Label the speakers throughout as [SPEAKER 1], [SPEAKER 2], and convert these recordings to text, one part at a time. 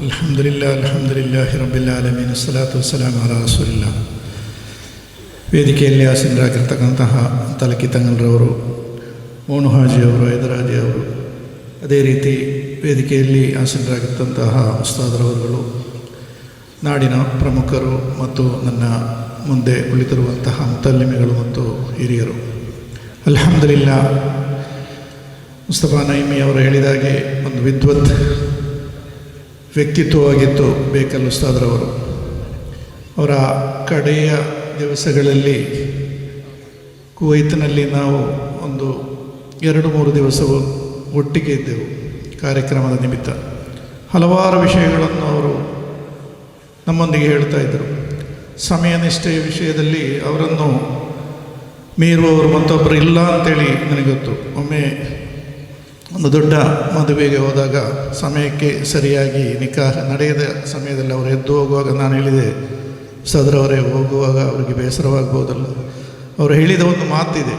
[SPEAKER 1] ಅಲ್ಹಮ್ದುಲಿಲ್ಲಾಹಿ ರಬ್ಬಿಲ್ ಆಲಮೀನ್ ಅಸ್ಸಲಾತು ವಸ್ಸಲಾಮು ಅಲಾ ರಸೂಲಿಲ್ಲಾಹ್. ವೇದಿಕೆಯಲ್ಲಿ ಆಸೀನರಾಗಿರ್ತಕ್ಕಂತಹ ತಲಕಿ ತಂಗಲ್ರವರು, ಮೋನು ಹಾಜಿಯವರು, ಹೈದರಾಜಿಯವರು, ಅದೇ ರೀತಿ ವೇದಿಕೆಯಲ್ಲಿ ಆಸೀನರಾಗಿರ್ತಂತಹ ಉಸ್ತಾದರವರುಗಳು, ನಾಡಿನ ಪ್ರಮುಖರು ಮತ್ತು ನನ್ನ ಮುಂದೆ ಕುಳಿತಿರುವಂತಹ ಮುತಲ್ಲಿಮಿಗಳು ಮತ್ತು ಹಿರಿಯರು, ಅಲ್ಹಮ್ದುಲಿಲ್ಲಾ. ಮುಸ್ತಫಾ ನೈಮಿ ಅವರು ಹೇಳಿದಾಗೆ ಒಂದು ವಿದ್ವತ್ ವ್ಯಕ್ತಿತ್ವವಾಗಿತ್ತು ಬೇಕಲ್ ಉಸ್ತಾದ್ರವರು. ಅವರ ಕಡೆಯ ದಿವಸಗಳಲ್ಲಿ ಕುವೈತ್ನಲ್ಲಿ ನಾವು ಒಂದು 2-3 ದಿವಸವು ಒಟ್ಟಿಗೆ ಇದ್ದೆವು ಕಾರ್ಯಕ್ರಮದ ನಿಮಿತ್ತ. ಹಲವಾರು ವಿಷಯಗಳನ್ನು ಅವರು ನಮ್ಮೊಂದಿಗೆ ಹೇಳ್ತಾ ಇದ್ದರು. ಸಮಯ ನಿಷ್ಠೆಯ ವಿಷಯದಲ್ಲಿ ಅವರನ್ನು ಮೀರುವವರು ಮತ್ತೊಬ್ಬರು ಇಲ್ಲ ಅಂತೇಳಿ ನನಗೆ ಗೊತ್ತು. ಒಮ್ಮೆ ಒಂದು ದೊಡ್ಡ ಮದುವೆಗೆ ಹೋದಾಗ ಸಮಯಕ್ಕೆ ಸರಿಯಾಗಿ ನಿಕಾಹ ನಡೆಯದ ಸಮಯದಲ್ಲಿ ಅವರು ಎದ್ದು ಹೋಗುವಾಗ ನಾನು ಹೇಳಿದೆ, ಸದರವರೇ, ಹೋಗುವಾಗ ಅವರಿಗೆ ಬೇಸರವಾಗ್ಬೋದಲ್ಲ. ಅವರು ಹೇಳಿದ ಒಂದು ಮಾತಿದೆ,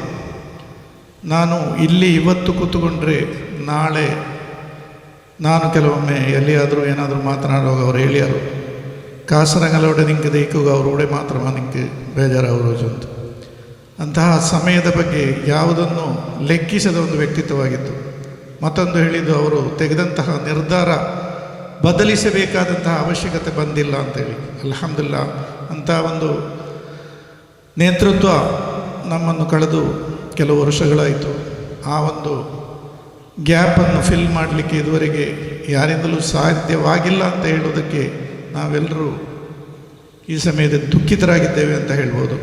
[SPEAKER 1] ನಾನು ಇಲ್ಲಿ ಇವತ್ತು ಕೂತ್ಕೊಂಡ್ರೆ ನಾಳೆ ನಾನು ಕೆಲವೊಮ್ಮೆ ಎಲ್ಲಿಯಾದರೂ ಏನಾದರೂ ಮಾತನಾಡುವಾಗ ಅವರು ಹೇಳಿಯಾರು, ಕಾಸರಂಗಲೋಡೆ ನಿಂಗೆ ದೈಕುಗ ಅವರೂಡೆ ಮಾತ್ರ ನಿಂಗೆ ಬೇಜಾರವರು ಅಂತ. ಅಂತಹ ಸಮಯದ ಬಗ್ಗೆ ಯಾವುದನ್ನು ಲೆಕ್ಕಿಸದ ಒಂದು ವ್ಯಕ್ತಿತ್ವವಾಗಿತ್ತು. ಮತ್ತೊಂದು ಹೇಳಿದ್ದು, ಅವರು ತೆಗೆದಂತಹ ನಿರ್ಧಾರ ಬದಲಿಸಬೇಕಾದಂತಹ ಅವಶ್ಯಕತೆ ಬಂದಿಲ್ಲ ಅಂತೇಳಿ. ಅಲ್ಹಮ್ದುಲಿಲ್ಲಾ, ಅಂಥ ಒಂದು ನೇತೃತ್ವ ನಮ್ಮನ್ನು ಕಳೆದು ಕೆಲವು ವರ್ಷಗಳಾಯಿತು. ಆ ಒಂದು ಗ್ಯಾಪನ್ನು ಫಿಲ್ ಮಾಡಲಿಕ್ಕೆ ಇದುವರೆಗೆ ಯಾರಿಂದಲೂ ಸಾಧ್ಯವಾಗಿಲ್ಲ ಅಂತ ಹೇಳೋದಕ್ಕೆ ನಾವೆಲ್ಲರೂ ಈ ಸಮಯದಲ್ಲಿ ದುಃಖಿತರಾಗಿದ್ದೇವೆ ಅಂತ ಹೇಳ್ಬೋದು.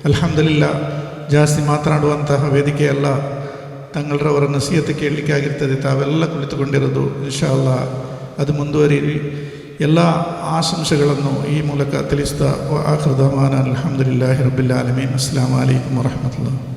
[SPEAKER 1] ಅಲ್ಹಮ್ದುಲಿಲ್ಲಾ, ಜಾಸ್ತಿ ಮಾತನಾಡುವಂತಹ ವೇದಿಕೆಯಲ್ಲ, ತಂಗಳ್ರವರ ನಸೀಹತೆ ಕೇಳಲಿಕ್ಕೆ ಆಗಿರ್ತದೆ. ತಾವೆಲ್ಲ ಕುಳಿತುಕೊಂಡಿರೋದು ಇನ್ಶಾ ಅಲ್ಲಾ ಅದು ಮುಂದುವರಿರಿ. ಎಲ್ಲ ಆಶಂಸೆಗಳನ್ನು ಈ ಮೂಲಕ ತಿಳಿಸ್ತಾ ಆಖಿರು ದಅವಾನಾ ಅಲ್ಹಮ್ದುಲಿಲ್ಲಾಹಿ ರಬ್ಬಿಲ್ ಆಲಮೀನ್. ಅಸ್ಸಲಾಮು ಅಲೈಕುಂ ವರಹಮತುಲ್ಲಾಹ್.